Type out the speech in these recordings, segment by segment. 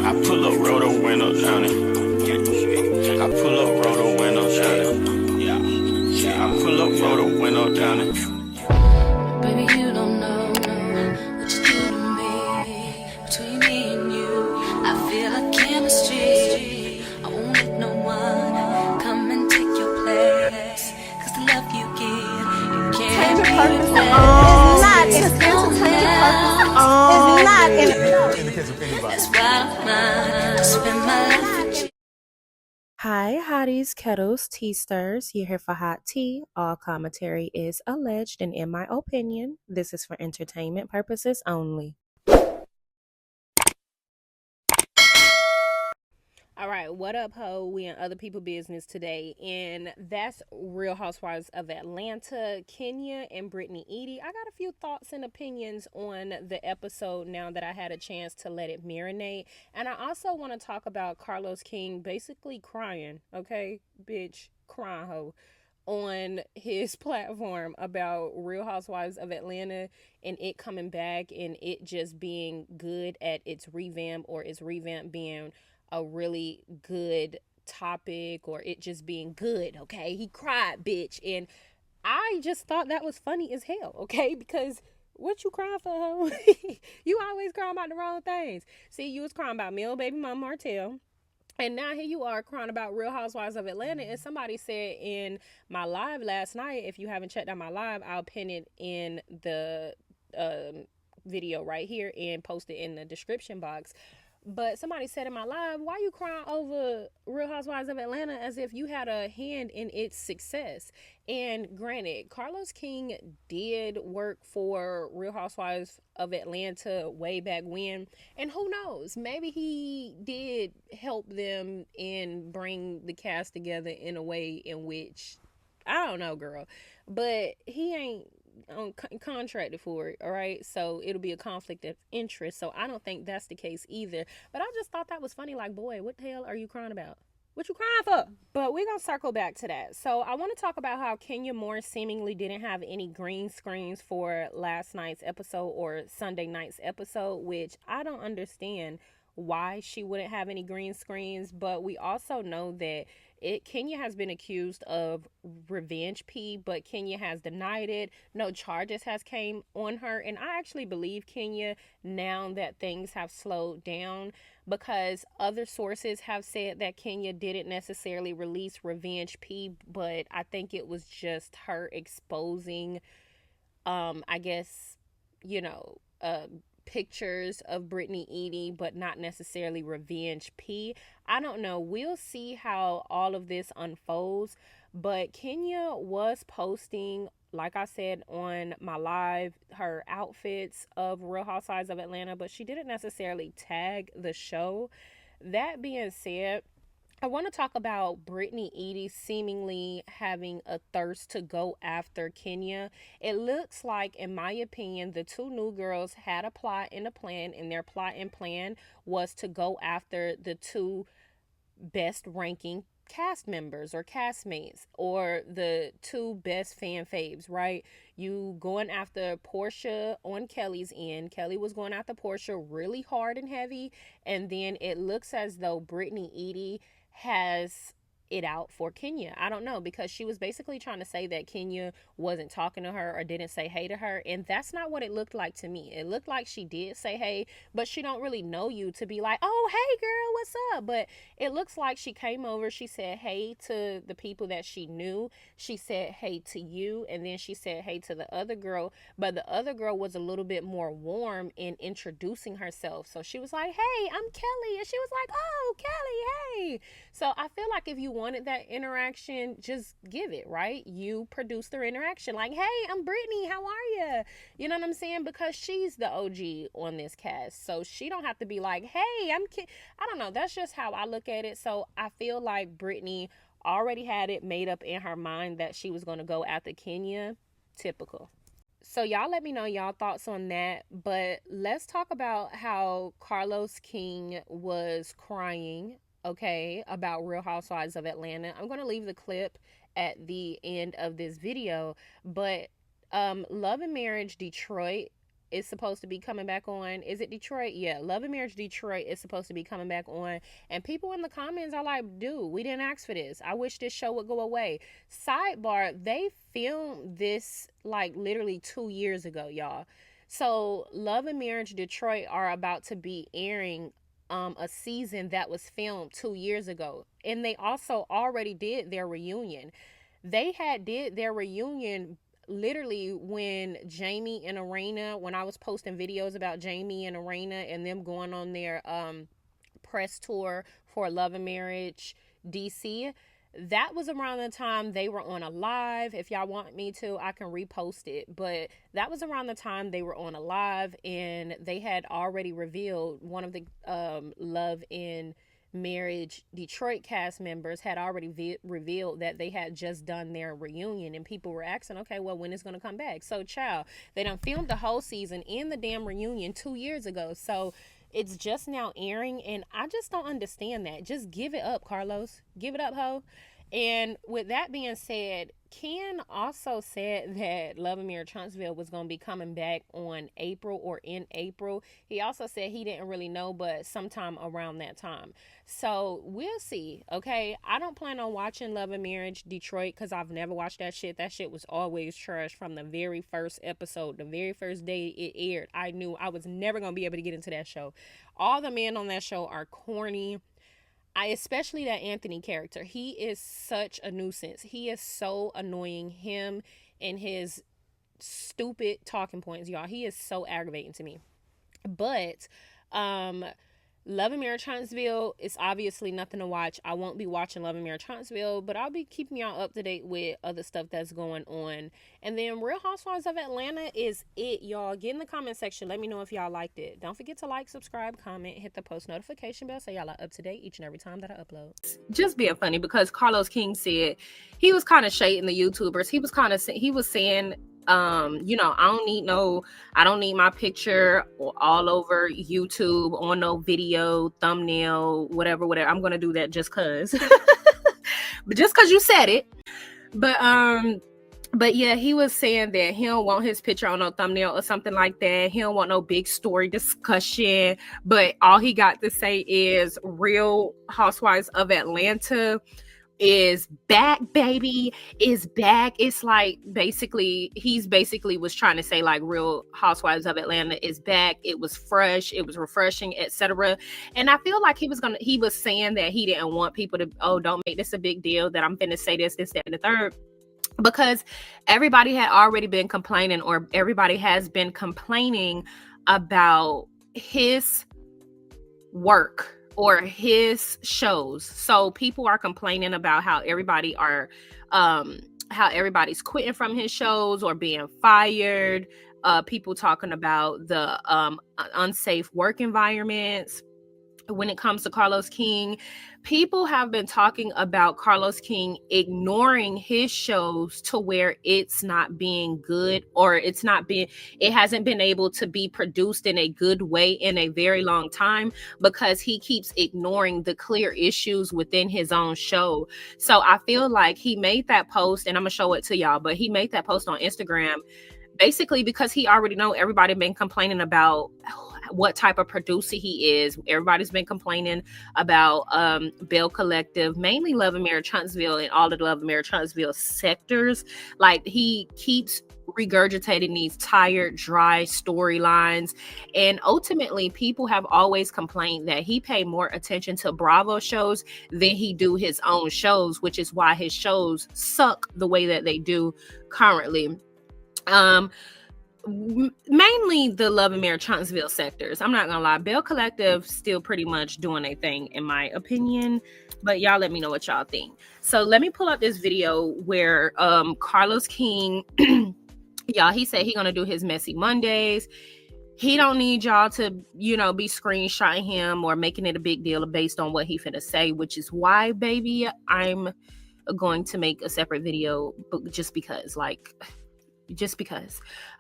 I pull up, roll the window down it. I pull up, roll the window down it. Yeah, I pull up, roll the window down it. Baby, you don't know what you do to me. Between me and you, I feel like chemistry. I won't let no one come and take your place. Cause the love you give, you can't replace. It's not in the case of anybody. That's why I spend my life with you. Hi, hotties, kettles, tea stirs. You're here for hot tea. All commentary is alleged, and in my opinion, this is for entertainment purposes only. All right, what up, ho? We in other people business today, and that's Real Housewives of Atlanta, Kenya, and Brittany Eady. I got a few thoughts and opinions on the episode now that I had a chance to let it marinate, and I also want to talk about Carlos King basically crying, okay, bitch, crying ho, on his platform about Real Housewives of Atlanta and it coming back and it just being good at its revamp, or its revamp being a really good topic, or it just being good, okay? He cried, bitch. And I just thought that was funny as hell, okay? Because what you crying for, ho? You always crying about the wrong things. See, you was crying about Mel Baby Mama Martell. And now here you are crying about Real Housewives of Atlanta. And somebody said in my live last night, if you haven't checked out my live, I'll pin it in the video right here and post it in the description box. But somebody said in my live, why you crying over Real Housewives of Atlanta as if you had a hand in its success? And granted, Carlos King did work for Real Housewives of Atlanta way back when. And who knows, maybe he did help them and bring the cast together in a way in which, I don't know, girl. But he ain't contracted for it, all right? So it'll be a conflict of interest. So I don't think that's the case either. But I just thought that was funny. Like, boy, what the hell are you crying about? What you crying for? But we're going to circle back to that. So I want to talk about how Kenya Moore seemingly didn't have any green screens for last night's episode or Sunday night's episode, which I don't understand why she wouldn't have any green screens. But we also know that Kenya has been accused of revenge pee, but Kenya has denied it. No charges has came on her, and I actually believe Kenya now that things have slowed down, because other sources have said that Kenya didn't necessarily release revenge pee, but I think it was just her exposing, I guess, pictures of Brittany Eady, but not necessarily revenge pee. I don't know. We'll see how all of this unfolds. But Kenya was posting, like I said on my live, her outfits of Real Housewives of Atlanta, but she didn't necessarily tag the show. That being said, I want to talk about Brittany Eady seemingly having a thirst to go after Kenya. It looks like, in my opinion, the two new girls had a plot and a plan, and their plot and plan was to go after the two best ranking cast members or castmates, or the two best fan faves, right? You going after Portia on Kelly's end. Kelly was going after Portia really hard and heavy, and then it looks as though Brittany Eady has it out for Kenya. I don't know, because she was basically trying to say that Kenya wasn't talking to her or didn't say hey to her, and that's not what it looked like to me. It looked like she did say hey, but she don't really know you to be like, oh, hey girl, what's up? But it looks like she came over, she said hey to the people that she knew, she said hey to you, and then she said hey to the other girl, but the other girl was a little bit more warm in introducing herself. So she was like, hey, I'm Kelly, and she was like, oh, Kelly, hey. So I feel like if you wanted that interaction, just give it, right? You produce their interaction. Like, hey, I'm Brittany. How are you? You know what I'm saying? Because she's the OG on this cast. So she don't have to be like, hey, I don't know. That's just how I look at it. So I feel like Brittany already had it made up in her mind that she was going to go after Kenya. Typical. So y'all let me know y'all thoughts on that. But let's talk about how Carlos King was crying, okay, about Real Housewives of Atlanta. I'm going to leave the clip at the end of this video, but Love and Marriage Detroit is supposed to be coming back on. Is it Detroit? Yeah, Love and Marriage Detroit is supposed to be coming back on. And people in the comments are like, dude, we didn't ask for this. I wish this show would go away. Sidebar, they filmed this like literally 2 years ago, y'all. So Love and Marriage Detroit are about to be airing a season that was filmed 2 years ago. And they also already did their reunion. They had did their reunion literally when Jamie and Arena, when I was posting videos about Jamie and Arena and them going on their press tour for Love and Marriage DC, that was around the time they were on a live. If y'all want me to, I can repost it. But that was around the time they were on a live, and they had already revealed, one of the Love and Marriage Detroit cast members had already revealed that they had just done their reunion, and people were asking, okay, well, when is going to come back? So, child, they done filmed the whole season in the damn reunion 2 years ago. So it's just now airing, and I just don't understand that. Just give it up, Carlos. Give it up, ho. And with that being said, Ken also said that Love and Marriage Huntsville was going to be coming back on April or in April. He also said he didn't really know, but sometime around that time. So we'll see, okay? I don't plan on watching Love and Marriage Detroit because I've never watched that shit. That shit was always trash from the very first episode. The very first day it aired, I knew I was never going to be able to get into that show. All the men on that show are corny. Especially that Anthony character. He is such a nuisance. He is so annoying. Him and his stupid talking points, y'all. He is so aggravating to me. But Love and Marriage Huntsville is obviously nothing to watch. I won't be watching Love and Marriage Huntsville, but I'll be keeping y'all up to date with other stuff that's going on. And then Real Housewives of Atlanta is it, y'all. Get in the comment section. Let me know if y'all liked it. Don't forget to like, subscribe, comment, hit the post notification bell so y'all are up to date each and every time that I upload. Just being funny because Carlos King said he was kind of shading the YouTubers. He was saying, I don't need my picture all over YouTube on no video, thumbnail, whatever. I'm going to do that just cause, but just cause you said it. But yeah, he was saying that he don't want his picture on no thumbnail or something like that. He don't want no big story discussion, but all he got to say is Real Housewives of Atlanta is back, baby, is back. It's like he's basically was trying to say like Real Housewives of Atlanta is back. It was fresh, it was refreshing, etc. And I feel like he was saying that he didn't want people to, don't make this a big deal that I'm finna say this, that, and the third. Because everybody had already been complaining, or everybody has been complaining about his work or his shows. So people are complaining about how everybody's quitting from his shows or being fired. People talking about the unsafe work environments. When it comes to Carlos King, people have been talking about Carlos King ignoring his shows to where it's not being good, or it hasn't been able to be produced in a good way in a very long time because he keeps ignoring the clear issues within his own show. So I feel like he made that post, and I'm gonna show it to y'all, but he made that post on Instagram basically because he already know everybody been complaining about what type of producer he is. Everybody's been complaining about Bell Collective, mainly Love and Marriage Huntsville and all of the Love and Marriage Huntsville sectors. Like, he keeps regurgitating these tired, dry storylines. And ultimately, people have always complained that he paid more attention to Bravo shows than he do his own shows, which is why his shows suck the way that they do currently. Mainly the Love and Marriage Huntsville sectors. I'm not gonna lie, Bell Collective still pretty much doing a thing in my opinion, but y'all let me know what y'all think. So let me pull up this video where Carlos King y'all, he said he gonna do his messy Mondays. He don't need y'all to, be screenshotting him or making it a big deal based on what he finna say, which is why, baby, I'm going to make a separate video, but just because.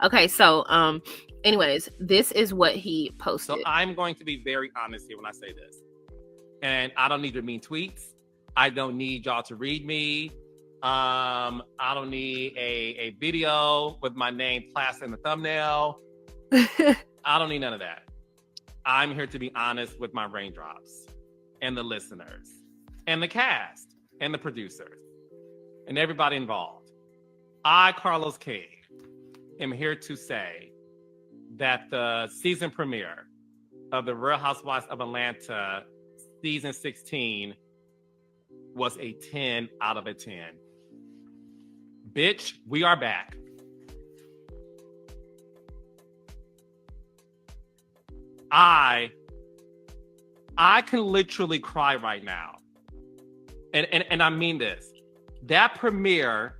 Okay, so anyways, this is what he posted. So I'm going to be very honest here when I say this. And I don't need to mean tweets. I don't need y'all to read me. I don't need a video with my name plastered in the thumbnail. I don't need none of that. I'm here to be honest with my raindrops and the listeners and the cast and the producers and everybody involved. I, Carlos King, am here to say that the season premiere of The Real Housewives of Atlanta season 16 was a 10 out of a 10. Bitch, we are back. I can literally cry right now. And I mean this. That premiere,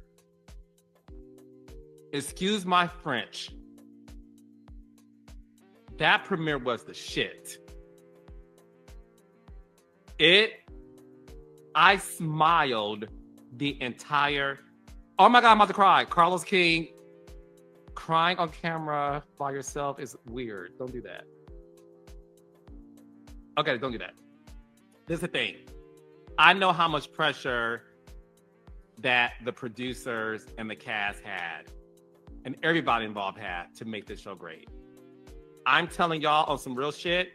excuse my French, that premiere was the shit. I smiled the entire, oh my God, I'm about to cry. Carlos King, crying on camera by yourself is weird. Don't do that. Okay, don't do that. This is the thing. I know how much pressure that the producers and the cast had and everybody involved had to make this show great. I'm telling y'all on some real shit,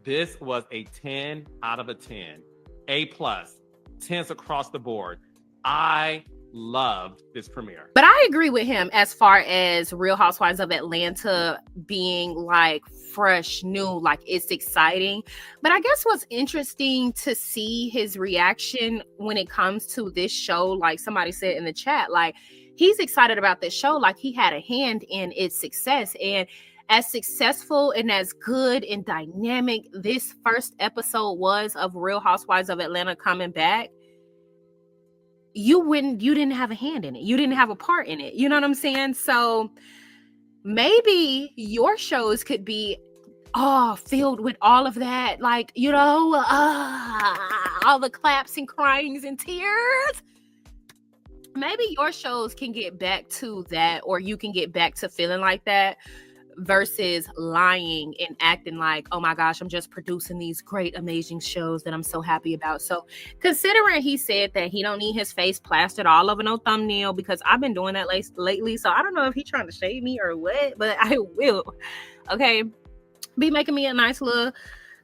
this was a 10 out of a 10. A+, 10s across the board. I loved this premiere. But I agree with him as far as Real Housewives of Atlanta being like fresh, new, like it's exciting. But I guess what's interesting to see his reaction when it comes to this show, like somebody said in the chat, like he's excited about this show, like he had a hand in its success. And as successful and as good and dynamic this first episode was of Real Housewives of Atlanta coming back, you didn't have a hand in it. You didn't have a part in it. You know what I'm saying? So maybe your shows could be filled with all of that, like, you know, all the claps and cryings and tears. Maybe your shows can get back to that, or you can get back to feeling like that, versus lying and acting like, oh my gosh, I'm just producing these great, amazing shows that I'm so happy about. So considering he said that he don't need his face plastered all over no thumbnail, because I've been doing that lately, so I don't know if he's trying to shade me or what, but I will, okay, be making me a nice little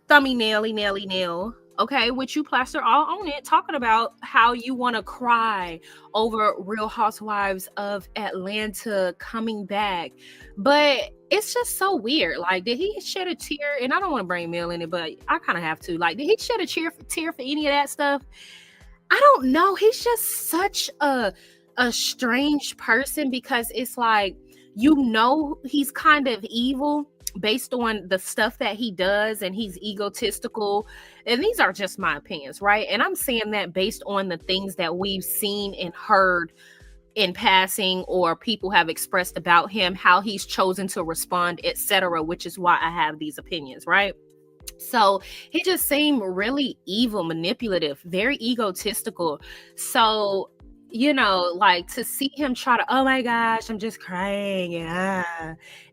nail, okay, which you plaster all on it, talking about how you want to cry over Real Housewives of Atlanta coming back. But it's just so weird. Like, did he shed a tear? And I don't want to bring Mel in it, but I kind of have to. Like, did he shed a tear for any of that stuff? I don't know. He's just such a strange person, because it's like, you know, he's kind of evil based on the stuff that he does, and he's egotistical. And these are just my opinions, right? And I'm saying that based on the things that we've seen and heard in passing, or people have expressed about him, how he's chosen to respond, etc., which is why I have these opinions, right? So he just seemed really evil, manipulative, very egotistical. So, you know, like, to see him try to, oh my gosh, I'm just crying,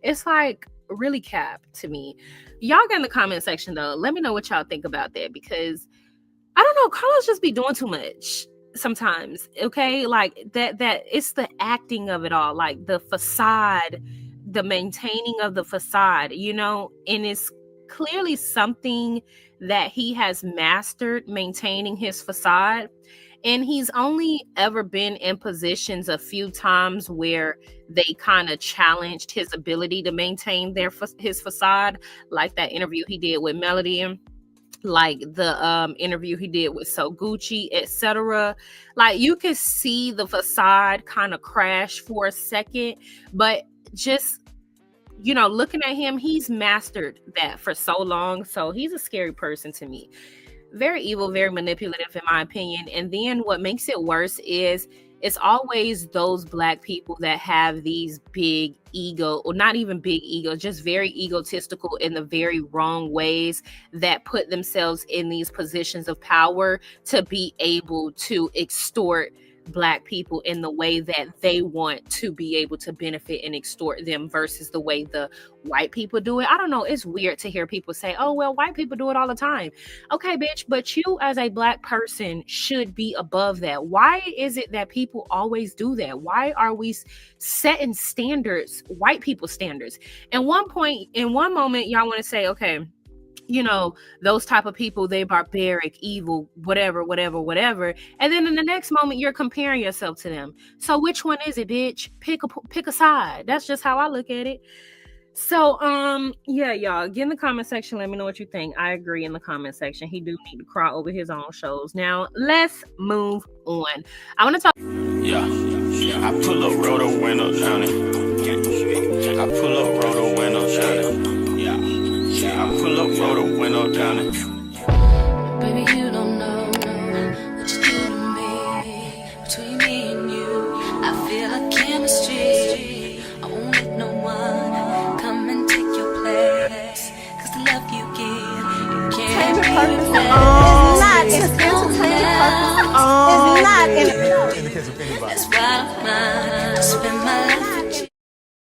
it's like really cap to me. Y'all get in the comment section though, let me know what y'all think about that, because I don't know, Carlos just be doing too much sometimes, okay? Like that it's the acting of it all, like the facade, the maintaining of the facade, you know, and it's clearly something that he has mastered, maintaining his facade. And he's only ever been in positions a few times where they kind of challenged his ability to maintain his facade, like that interview he did with Melody, like the interview he did with So Gucci, etc. Like, you could see the facade kind of crash for a second, but just, you know, looking at him, he's mastered that for so long. So he's a scary person to me. Very evil, very manipulative, in my opinion. And then what makes it worse is it's always those Black people that have these big ego, or not even big ego, just very egotistical in the very wrong ways, that put themselves in these positions of power to be able to extort Black people in the way that they want to be able to benefit and extort them versus the way the white people do it. I don't know. It's weird to hear people say, oh, well, white people do it all the time. Okay, bitch, but you as a Black person should be above that. Why is it that people always do that? Why are we setting standards, white people standards? In one moment, y'all want to say, okay, you know, those type of people, they barbaric, evil, whatever. And then in the next moment, you're comparing yourself to them. So which one is it, bitch? Pick a side. That's just how I look at it. So, yeah, y'all, get in the comment section. Let me know what you think. I agree in the comment section. He do need to cry over his own shows. Now, let's move on. I want to talk. Yeah, I pull up, roll the window down it. I pull up, roll the window down it. I pull up, roll the window down it. Baby, you don't know what you do to me. Between me and you, I feel like chemistry. I won't let no one come and take your place. Cause the love you give, you can't replace. It's not in the case of anybody. That's why I'm